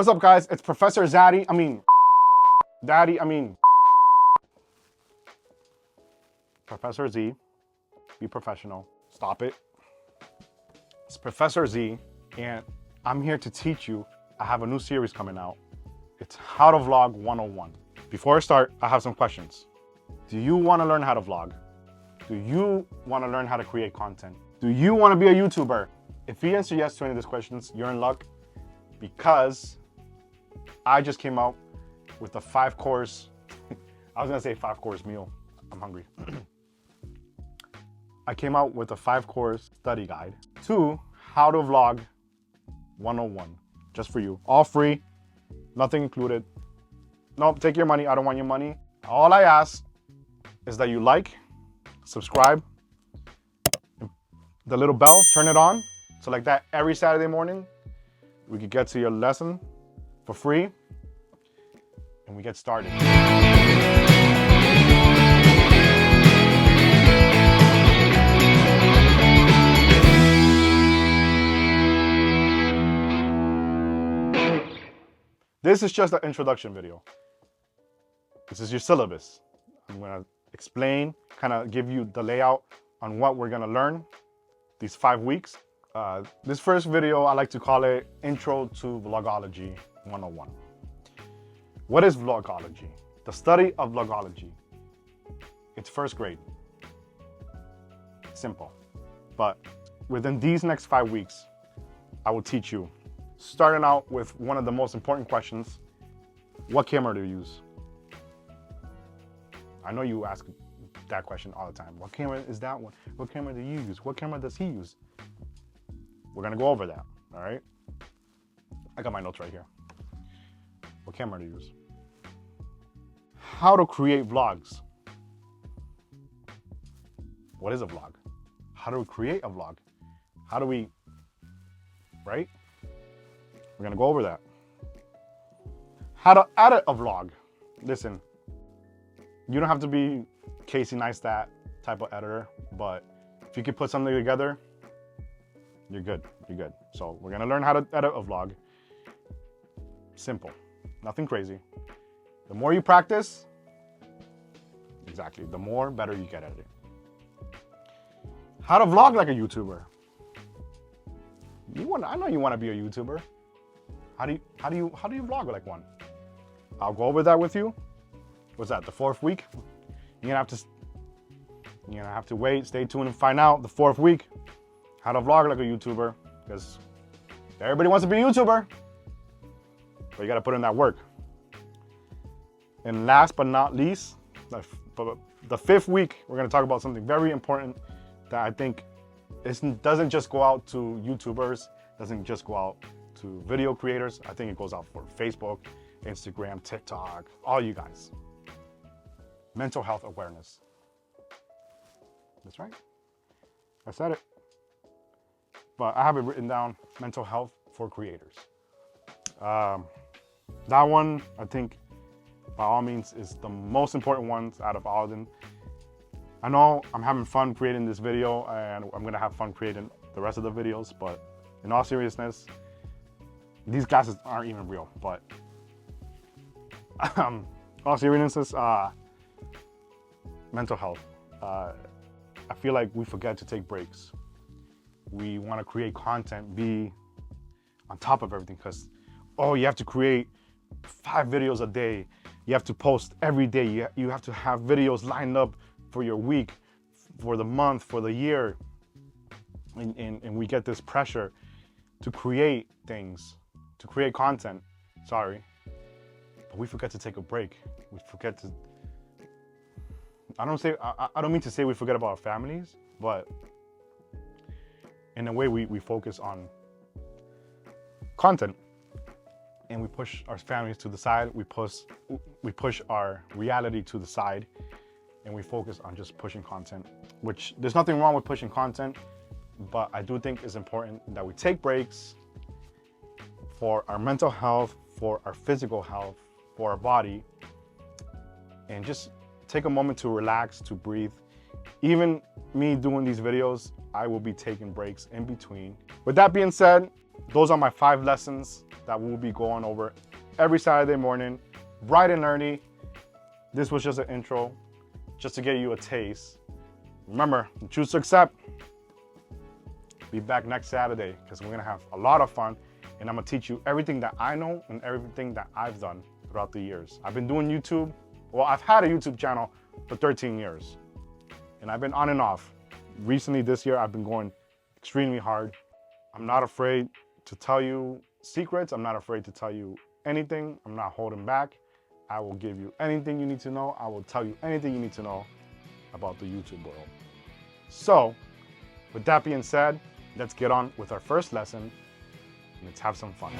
What's up, guys? It's Professor Daddy. Professor Z. Be professional. Stop it. It's Professor Z, and I'm here to teach you. I have a new series coming out. It's How to Vlog 101. Before I start, I have some questions. Do you want to learn how to vlog? Do you want to learn how to create content? Do you want to be a YouTuber? If you answer yes to any of these questions, you're in luck, because I just came out with a 5-course, I was gonna say 5-course meal. I'm hungry. I came out with a 5-course study guide to How to Vlog 101, just for you. All free, nothing included. Nope, take your money, I don't want your money. All I ask is that you like, subscribe, the little bell, turn it on. So like that, every Saturday morning, we could get to your lesson for free, and we get started. This is just an introduction video. This is your syllabus. I'm gonna explain, kind of give you the layout on what we're gonna learn these 5 weeks. This first video, I like to call it Intro to Vlogology 101. What is vlogology? The study of vlogology. It's first grade. Simple. But within these next 5 weeks, I will teach you, starting out with one of the most important questions: what camera to use? I know you ask that question all the time. What camera is that one? What camera do you use? What camera does he use? We're gonna go over that, all right? I got my notes right here. What camera to use? How to create vlogs. What is a vlog? How do we create a vlog? How do we, right? We're gonna go over that. How to edit a vlog. Listen, you don't have to be Casey Neistat type of editor, but if you could put something together, you're good, you're good. So we're gonna learn how to edit a vlog. Simple, nothing crazy. The more you practice, exactly, the more better you get at it. How to vlog like a YouTuber. I know you wanna be a YouTuber. How do you vlog like one? I'll go over that with you. What's that, the 4th week? You're gonna have to wait, stay tuned and find out the 4th week how to vlog like a YouTuber, because everybody wants to be a YouTuber, but you gotta put in that work. And last but not least, the 5th week, we're gonna talk about something very important that I think doesn't just go out to YouTubers, doesn't just go out to video creators. I think it goes out for Facebook, Instagram, TikTok, all you guys. Mental health awareness. That's right, I said it. But I have it written down, mental health for creators. That one, I think, by all means, is the most important one out of all of them. I know I'm having fun creating this video, and I'm gonna have fun creating the rest of the videos, but in all seriousness, these glasses aren't even real, but all seriousness, mental health. I feel like we forget to take breaks. We want to create content, be on top of everything, because, oh, you have to create 5 videos a day. You have to post every day. You have to have videos lined up for your week, for the month, for the year. And we get this pressure to create things, to create content, sorry. But we forget to take a break. We forget to, I don't mean to say we forget about our families, but in a way we focus on content, and we push our families to the side. We push our reality to the side, and we focus on just pushing content, which there's nothing wrong with pushing content, but I do think it's important that we take breaks for our mental health, for our physical health, for our body, and just take a moment to relax, to breathe. Even me doing these videos, I will be taking breaks in between. With that being said, those are my 5 lessons that we'll be going over every Saturday morning, bright and early. This was just an intro, just to get you a taste. Remember, choose to accept. Be back next Saturday because we're gonna have a lot of fun, and I'm gonna teach you everything that I know and everything that I've done throughout the years. I've been doing YouTube. Well, I've had a YouTube channel for 13 years, and I've been on and off. Recently this year, I've been going extremely hard. I'm not afraid to tell you secrets. I'm not afraid to tell you anything. I'm not holding back. I will give you anything you need to know. I will tell you anything you need to know about the YouTube world. So, with that being said, let's get on with our first lesson. Let's have some fun.